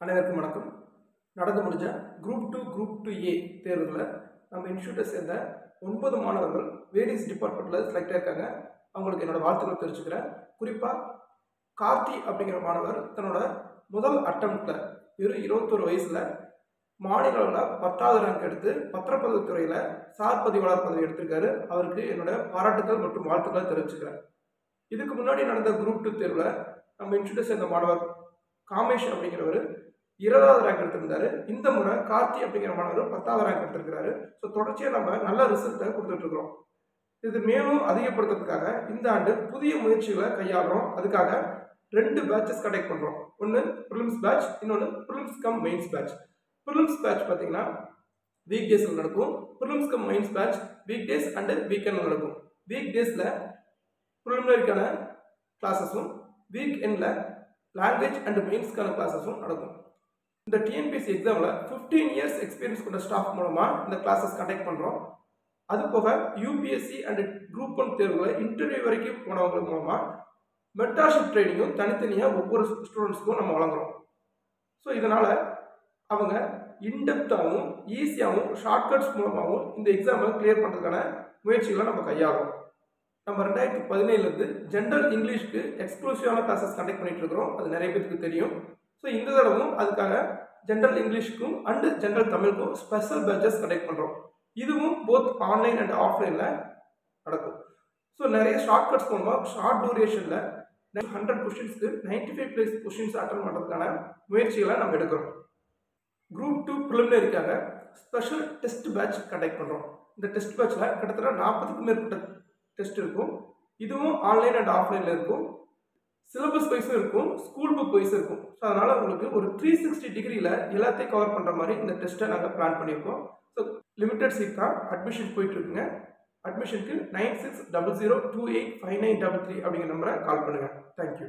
அனைவருக்கும் வணக்கம். நடந்து முடிஞ்ச குரூப் 2 குரூப் 2A தேர்வுகளை நம்ம இன்ஸ்டியூட்டை சேர்ந்த 9 மாணவர்கள் வேரியஸ் டிபார்ட்மெண்ட்டில் செலக்ட் ஆயிருக்காங்க. அவங்களுக்கு என்னோட வாழ்த்துக்கள் தெரிவிச்சுக்கிறேன். குறிப்பாக கார்த்தி அப்படிங்கிற மாணவர் தன்னோட முதல் அட்டம்ப்டில் வெறும் 21 வயசில் மாநில அளவில் 10வது ரேங்க் எடுத்து பத்திரப்பதிவு துறையில் சார் பதிவாளர் பதவி எடுத்திருக்காரு. அவருக்கு என்னோட பாராட்டுக்கள் மற்றும் வாழ்த்துக்களை தெரிவிச்சுக்கிறேன். இதுக்கு முன்னாடி நடந்த குரூப் 2 தேர்வில் நம்ம இன்ஸ்டியூட்டை சேர்ந்த மாணவர் காமேஷ் அப்படிங்கிறவர் 20வது ரேங்க் எடுத்திருந்தாரு. இந்த முறை கார்த்தி அப்படிங்கிற மாணவர் 10வது ரேங்க் எடுத்திருக்கிறாரு. ஸோ தொடர்ச்சியாக நம்ம நல்ல ரிசல்ட்டை கொடுத்துட்டு இருக்கிறோம். இது மேலும் அதிகப்படுத்துறதுக்காக இந்த ஆண்டு புதிய முயற்சிகளை கையாளுறோம். அதுக்காக 2 பேட்சஸ் கண்டக்ட் பண்ணுறோம். ஒன்று ப்ரிலிம்ஸ் பேட்ச், இன்னொன்று prelims cum mains batch. Prelims batch பார்த்தீங்கன்னா வீக் டேஸில் நடக்கும். Prelims cum mains batch week days and வீக்கெண்டில் நடக்கும். வீக் டேஸில் ப்ரிலிமினரிக்கான கிளாஸஸும் வீக் எண்டில் லாங்குவேஜ் அண்ட் மெயின்ஸ்க்கான கிளாஸஸும் நடக்கும். இந்த டிஎன்பிஎஸ்சி எக்ஸாமில் 15 இயர்ஸ் எக்ஸ்பீரியன்ஸ் கொண்ட ஸ்டாஃப் மூலமாக இந்த கிளாஸஸ் கண்டக்ட் பண்ணுறோம். அது போக யூபிஎஸ்சி அண்ட் குரூப் 1 தேர்வுகளை இன்டர்வியூ வரைக்கும் போனவங்க மூலமாக மென்டார்ஷிப் ட்ரைனிங்கும் தனித்தனியாக ஒவ்வொரு ஸ்டூடெண்ட்ஸ்க்கும் நம்ம வழங்குறோம். ஸோ இதனால் அவங்க இன்டெப்த்தாகவும் ஈஸியாகவும் ஷார்ட்கட்ஸ் மூலமாகவும் இந்த எக்ஸாமை கிளியர் பண்ணுறதுக்கான முயற்சிகளை நம்ம கையாளுறோம். நம்ம 2017 ஜென்ரல் இங்கிலீஷ்க்கு எக்ஸ்க்ளூசிவான கிளாஸஸ் கண்டக்ட் பண்ணிட்டு இருக்கிறோம். அது நிறைய பேருக்கு தெரியும். ஸோ இந்த தடவும் அதுக்காக ஜென்ரல் இங்கிலீஷ்க்கும் அண்டு ஜென்ரல் தமிழுக்கும் ஸ்பெஷல் பேட்சஸ் கண்டக்ட் பண்ணுறோம். இதுவும் போத் ஆன்லைன் அண்ட் ஆஃப்லைனில் நடக்கும். ஸோ நிறைய ஷார்ட்கட்ஸ் மூலமாக ஷார்ட் டூரேஷனில் 100 கொஸ்டின்ஸ்க்கு 95+ கொஸ்டின்ஸ் அட்டன் பண்ணுறதுக்கான முயற்சிகளை நம்ம எடுக்கிறோம். குரூப் 2 ப்ரிலிமினரிக்காக ஸ்பெஷல் டெஸ்ட் பேட்ச் கண்டக்ட் பண்ணுறோம். இந்த டெஸ்ட் பேட்சில் கிட்டத்தட்ட 40க்கும் மேற்பட்ட டெஸ்ட் இருக்கும். இதுவும் ஆன்லைன் அண்ட் ஆஃப்லைனில் இருக்கும். சிலபஸ் வைஸும் இருக்கும், ஸ்கூல் புக் வைஸும் இருக்கும். ஸோ அதனால் உங்களுக்கு ஒரு 360 டிகிரியில் எல்லாத்தையும் கவர் பண்ணுற மாதிரி இந்த டெஸ்ட்டை நாங்கள் பிளான் பண்ணியிருக்கோம். ஸோ லிமிடெட் சீட் தான் அட்மிஷன் போயிட்டுருக்குங்க. அட்மிஷனுக்கு 9600285933 அப்படிங்கிற நம்பரை கால் பண்ணுங்கள். தேங்க்யூ.